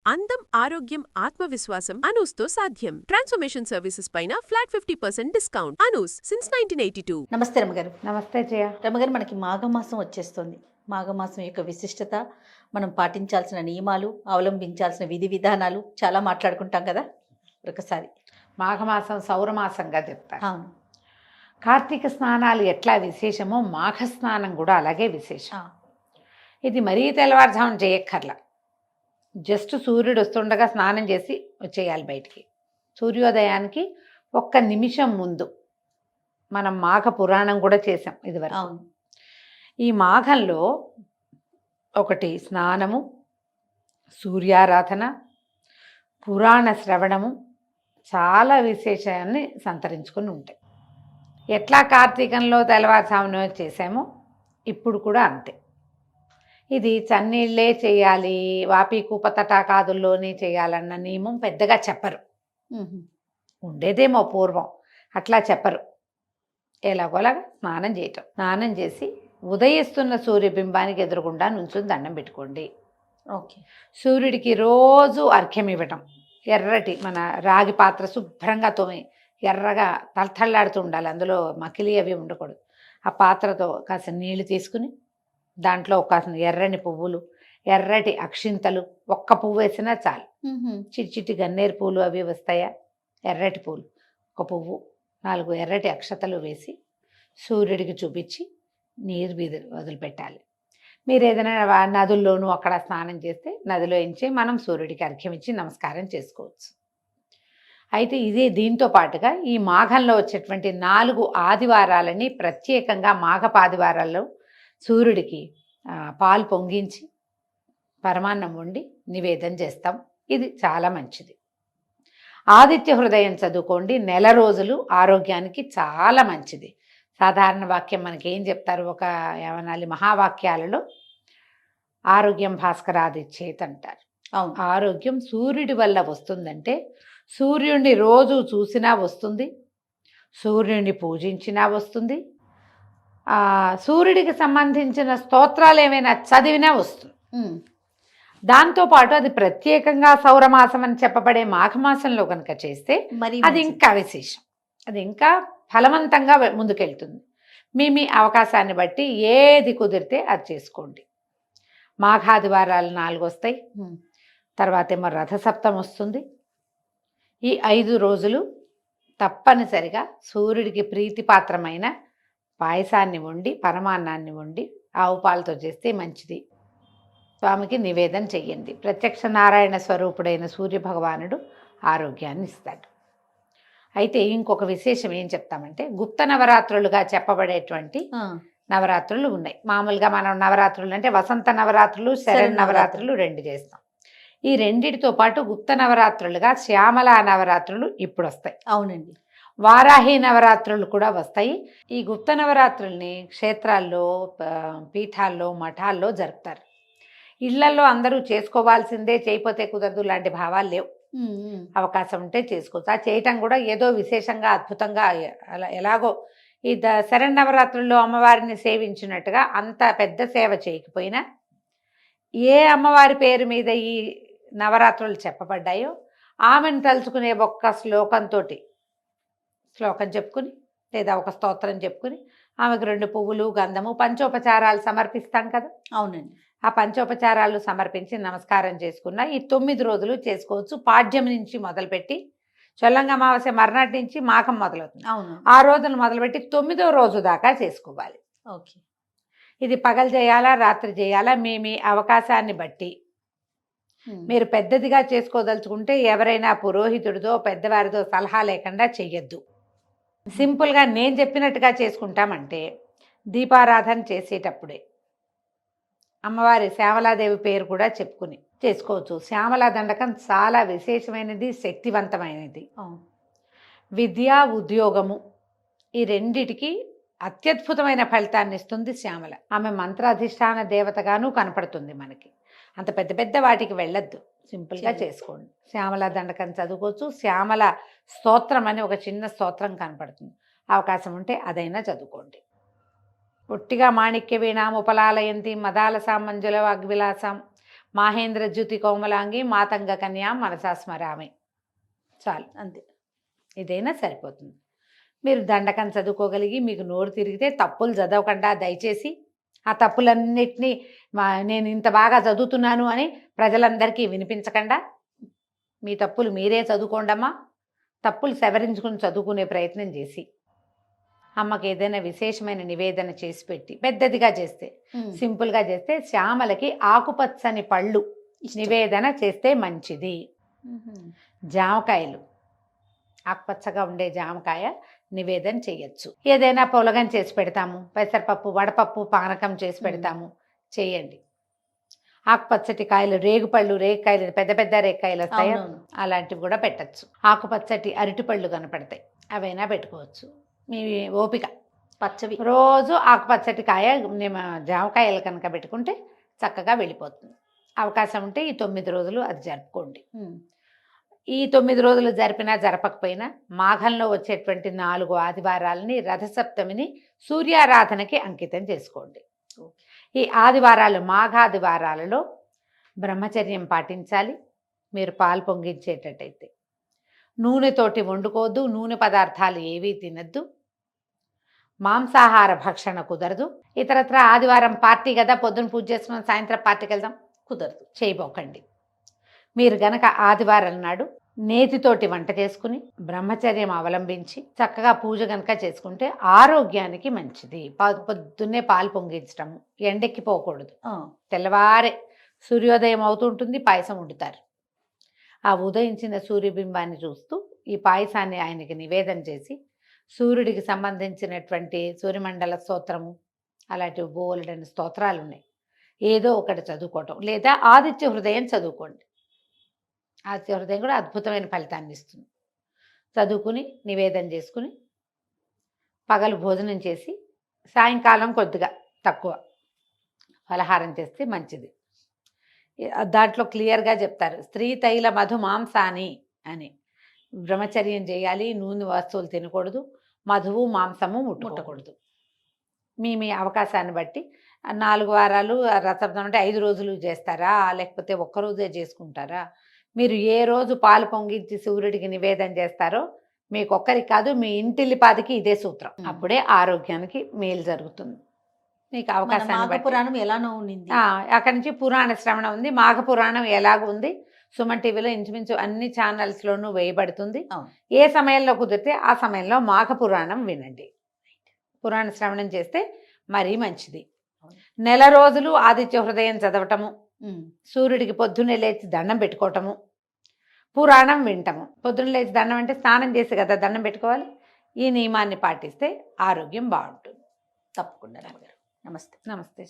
అందం, ఆరోగ్యం, ఆత్మవిశ్వాసం అనూస్తో సాధ్యం. ట్రాన్స్ఫర్మేషన్ సర్వీసెస్ పైన ఫ్లాట్ 50% డిస్కౌంట్. అనూస్ సిన్స్ 1982. నమస్తే రమగారు. నమస్తే జయ. రమగారు, మనకి మాఘమాసం వచ్చేస్తుంది. మాఘమాసం యొక్క విశిష్టత, మనం పాటించాల్సిన నియమాలు, అవలంబించాల్సిన విధి విధానాలు చాలా మాట్లాడుకుంటాం కదా. ఒకసారి మాఘమాసం సౌరమాసంగా చెప్తారు. అవును. కార్తీక స్నానాలు ఎట్లా విశేషమో మాఘ స్నానం కూడా అలాగే విశేషం. ఇది మరీ తెల్లవారుజామున చేయక్కర్లా. జస్ట్ సూర్యుడు వస్తుండగా స్నానం చేసి వచ్చేయాలి బయటికి. సూర్యోదయానికి ఒక్క నిమిషం ముందు. మనం మాఘ పురాణం కూడా చేసాం ఇదివరకు. అవును. ఈ మాఘంలో ఒకటి స్నానము, సూర్యారాధన, పురాణ శ్రవణము చాలా విశేషాన్ని సంతరించుకొని ఉంటాయి. ఎట్లా కార్తీకంలో తెల్లవారుజామున చేసామో ఇప్పుడు కూడా అంతే. ఇది చన్నీళ్ళే చేయాలి, వాపి కూప తటాకాదుల్లోనే చేయాలన్న నియమం పెద్దగా చెప్పరు. ఉండేదేమో పూర్వం, అట్లా చెప్పరు. ఎలాగోలాగా స్నానం చేయటం. స్నానం చేసి ఉదయిస్తున్న సూర్యబింబానికి ఎదురుగుండా నుంచుని దండం పెట్టుకోండి. ఓకే. సూర్యుడికి రోజు అర్ఘ్యం ఇవ్వటం. ఎర్రటి మన రాగి పాత్ర శుభ్రంగా తోమి ఎర్రగా తలతళ్ళాడుతూ ఉండాలి, అందులో మకిలి అవి ఉండకూడదు. ఆ పాత్రతో కాస్త నీళ్లు తీసుకుని దాంట్లో ఒక ఎర్రని పువ్వులు, ఎర్రటి అక్షింతలు, ఒక్క పువ్వు వేసినా చాలు. చిట్టి గన్నేరు పూలు అవి వస్తాయా, ఎర్రటి పూలు, ఒక పువ్వు, 4 ఎర్రటి అక్షతలు వేసి సూర్యుడికి చూపించి నీరు వదిలిపెట్టాలి. మీరు ఏదైనా నదుల్లోనూ అక్కడ స్నానం చేస్తే నదిలో ఎంచి మనం సూర్యుడికి అర్ఘ్యం ఇచ్చి నమస్కారం చేసుకోవచ్చు. అయితే ఇదే దీంతో పాటుగా ఈ మాఘంలో వచ్చేటువంటి 4 ఆదివారాలని ప్రత్యేకంగా మాఘపాదివారాల్లో సూర్యుడికి పాలు పొంగించి పరమాన్నం వండి నివేదన చేస్తాం. ఇది చాలా మంచిది. ఆదిత్య హృదయం చదువుకోండి. నెల రోజులు ఆరోగ్యానికి చాలా మంచిది. సాధారణ వాక్యం మనకి ఏం చెప్తారు, ఒక ఏమనాలి, మహావాక్యాలలో ఆరోగ్యం భాస్కరాదిచ్చేత్ అంటారు. అవును. ఆరోగ్యం సూర్యుడి వల్ల వస్తుందంటే సూర్యుడిని రోజు చూసినా వస్తుంది, సూర్యుడిని పూజించినా వస్తుంది, సూర్యుడికి సంబంధించిన స్తోత్రాలు ఏమైనా చదివినా వస్తుంది. దాంతోపాటు అది ప్రత్యేకంగా సౌరమాసం అని చెప్పబడే మాఘమాసంలో కనుక చేస్తే అది ఇంకా విశేషం. అది ఇంకా ఫలవంతంగా ముందుకెళ్తుంది. మీ అవకాశాన్ని బట్టి ఏది కుదిరితే అది చేసుకోండి. మాఘాదివారాలు 4 వస్తాయి. తర్వాత ఏమో రథసప్తం వస్తుంది. ఈ 5 రోజులు తప్పనిసరిగా సూర్యుడికి ప్రీతిపాత్రమైన పాయసాన్ని వండి, పరమాన్నాన్ని వండి, ఆవు పాలతో చేస్తే మంచిది. స్వామికి నివేదన చెయ్యండి. ప్రత్యక్ష నారాయణ స్వరూపుడైన సూర్యభగవానుడు ఆరోగ్యాన్ని ఇస్తాడు. అయితే ఇంకొక విశేషం ఏం చెప్తామంటే, గుప్త నవరాత్రులుగా చెప్పబడేటువంటి నవరాత్రులు ఉన్నాయి. మామూలుగా మనం నవరాత్రులు అంటే వసంత నవరాత్రులు, శరన్నవరాత్రులు 2 చేస్తాం. ఈ రెండిటితో పాటు గుప్త నవరాత్రులుగా శ్యామలా నవరాత్రులు ఇప్పుడు వస్తాయి. అవునండి. వారాహి నవరాత్రులు కూడా వస్తాయి. ఈ గుప్త నవరాత్రుల్ని క్షేత్రాల్లో, పీఠాల్లో, మఠాల్లో జరుపుతారు. ఇళ్లలో అందరూ చేసుకోవాల్సిందే, చేయకపోతే కుదరదు లాంటి భావాలు లేవు. అవకాశం ఉంటే చేసుకోవచ్చు. ఆ చేయటం కూడా ఏదో విశేషంగా అద్భుతంగా అలా ఎలాగో ఈ శరన్నవరాత్రుల్లో అమ్మవారిని సేవించినట్టుగా అంత పెద్ద సేవ చేయకపోయినా ఏ అమ్మవారి పేరు మీద ఈ నవరాత్రులు చెప్పబడ్డాయో ఆమెను తలుచుకునే ఒక్క శ్లోకం చెప్పుకుని లేదా ఒక స్తోత్రం చెప్పుకుని ఆమెకు 2 పువ్వులు, గంధము, పంచోపచారాలు సమర్పిస్తాం కదా. అవునండి. ఆ పంచోపచారాలు సమర్పించి నమస్కారం చేసుకున్న ఈ 9 రోజులు చేసుకోవచ్చు. పాడ్యం నుంచి మొదలుపెట్టి చొల్లంగా అమావాస్య మర్నాటి నుంచి మాఘం మొదలవుతుంది. అవును. ఆ రోజును మొదలుపెట్టి 9వ రోజు దాకా చేసుకోవాలి. ఓకే. ఇది పగలు చేయాలా, రాత్రి చేయాలా, మీ అవకాశాన్ని బట్టి. మీరు పెద్దదిగా చేసుకోదలుచుకుంటే ఎవరైనా పురోహితుడితో, పెద్దవారితో సలహా లేకుండా చెయ్యొద్దు. సింపుల్గా నేను చెప్పినట్టుగా చేసుకుంటామంటే దీపారాధన చేసేటప్పుడే అమ్మవారి శ్యామలాదేవి పేరు కూడా చెప్పుకుని చేసుకోవచ్చు. శ్యామలా దండకం చాలా విశేషమైనది, శక్తివంతమైనది. విద్య, ఉద్యోగము ఈ రెండిటికి అత్యద్భుతమైన ఫలితాన్ని ఇస్తుంది శ్యామల. ఆమె మంత్రాధిష్టాన దేవతగాను కనపడుతుంది మనకి. అంత పెద్ద పెద్ద వాటికి వెళ్ళొద్దు, సింపుల్గా చేసుకోండి. శ్యామల దండకం చదువుకోవచ్చు. శ్యామల స్తోత్రం అని ఒక చిన్న స్తోత్రం కనపడుతుంది, అవకాశం ఉంటే అదైనా చదువుకోండి. ఒట్టిగా మాణిక్య వీణాం ఉపలాలయంతి మదాలసాం మంజుల వాగ్విలాసం మాహేంద్ర జ్యుతి కోమలాంగి మాతంగ కన్యా మనసా స్మరామి, చాలు. అంతే. ఇదైనా సరిపోతుంది. మీరు దండకం చదువుకోగలిగి మీకు నోరు తిరిగితే తప్పులు చదవకుండా దయచేసి ఆ తప్పులన్నిటినీ నేను ఇంత బాగా చదువుతున్నాను అని ప్రజలందరికీ వినిపించకుండా మీ తప్పులు మీరే చదువుకోండమ్మా. తప్పులు సవరించుకుని చదువుకునే ప్రయత్నం చేసి అమ్మకి ఏదైనా విశేషమైన నివేదన చేసి పెట్టి, పెద్దదిగా చేస్తే, సింపుల్గా చేస్తే, శ్యామలకి ఆకుపచ్చని పళ్ళు నివేదన చేస్తే మంచిది. జామకాయలు, ఆకుపచ్చగా ఉండే జామకాయ నివేదన చేయొచ్చు. ఏదైనా పొలగం చేసి పెడతాము, పెసరపప్పు వడపప్పు పానకం చేసి పెడతాము, చేయండి. ఆకుపచ్చటి కాయలు, రేగుపళ్ళు, రేగికాయలు, పెద్ద పెద్ద రేగికాయలు వస్తాయి, అలాంటివి కూడా పెట్టచ్చు. ఆకుపచ్చటి అరటిపళ్ళు కనపడతాయి, అవైనా పెట్టుకోవచ్చు. మీ ఓపిక. పచ్చవి రోజు ఆకుపచ్చటి కాయ జామకాయలు కనుక పెట్టుకుంటే చక్కగా వెళ్ళిపోతుంది. అవకాశం ఉంటే ఈ 9 రోజులు అది జరుపుకోండి. ఈ 9 రోజులు జరిపినా జరపకపోయినా మాఘంలో వచ్చేటువంటి 4 ఆదివారాలని, రథసప్తమిని సూర్యారాధనకి అంకితం చేసుకోండి. ఈ ఆదివారాలు, మాఘాదివారాలలో బ్రహ్మచర్యం పాటించాలి. మీరు పాలు పొంగించేటట్టయితే నూనెతోటి వండుకోవద్దు, నూనె పదార్థాలు ఏవీ తినద్దు, మాంసాహార భక్షణ కుదరదు. ఇతరత్ర ఆదివారం పార్టీ కదా, పొద్దున పూజ చేసుకుని సాయంత్రం పార్టీకి వెళ్దాం, కుదరదు, చేయబోకండి. మీరు గనక ఆదివారం నాడు నేతితోటి వంట చేసుకుని బ్రహ్మచర్యం అవలంబించి చక్కగా పూజ గనక చేసుకుంటే ఆరోగ్యానికి మంచిది. పొద్దున్నే పాలు పొంగించటము, ఎండెక్కిపోకూడదు. తెల్లవారే సూర్యోదయం అవుతుంటుంది, పాయసం వండుతారు. ఆ ఉదయించిన సూర్యబింబాన్ని చూస్తూ ఈ పాయసాన్ని ఆయనకి నివేదన చేసి, సూర్యుడికి సంబంధించినటువంటి సూర్యమండల స్తోత్రము, అలాంటి బోలెడని స్తోత్రాలు ఉన్నాయి, ఏదో ఒకటి చదువుకోవటం, లేదా ఆదిత్య హృదయం చదువుకోండి. ఆదిత్య హృదయం కూడా అద్భుతమైన ఫలితాన్ని ఇస్తుంది. చదువుకుని నివేదన చేసుకుని పగలు భోజనం చేసి సాయంకాలం కొద్దిగా తక్కువ ఫలహారం చేస్తే మంచిది. దాంట్లో క్లియర్గా చెప్తారు, స్త్రీ తైల మధు మాంసాని అని. బ్రహ్మచర్యం చేయాలి, నూనె వస్తువులు తినకూడదు, మధువు మాంసము ముట్టుకోకూడదు. మీ అవకాశాన్ని బట్టి 4 వారాలు రథసప్తమి అంటే 5 రోజులు చేస్తారా, లేకపోతే ఒక్కరోజే చేసుకుంటారా? మీరు ఏ రోజు పాలు పొంగించి సూర్యుడికి నివేదన చేస్తారో మీకు ఒక్కరికి కాదు, మీ ఇంటిల్లిపాదికి ఇదే సూత్రం. అప్పుడే ఆరోగ్యానికి మేలు జరుగుతుంది. మీకు అవకాశాన్ని బట్టి పురాణం ఎలానో ఉండింది, అక్కడి నుంచి పురాణ శ్రవణం ఉంది. మాఘ పురాణం ఎలాగుంది సుమన్ టీవీలో ఇంచుమించు అన్ని ఛానల్స్లోనూ వేయబడుతుంది. ఏ సమయంలో కుదిరితే ఆ సమయంలో మాఘ పురాణం వినండి. పురాణ శ్రవణం చేస్తే మరీ మంచిది. నెల రోజులు ఆదిత్య హృదయం చదవటము, సూర్యుడికి పొద్దున్నే లేచి దండం పెట్టుకోవటము, పురాణం వింటము. పొద్దున్న లేచి దండం అంటే స్నానం చేసి కదా దండం పెట్టుకోవాలి. ఈ నియమాన్ని పాటిస్తే ఆరోగ్యం బాగుంటుంది. తప్పకుండా. నమస్తే. నమస్తే.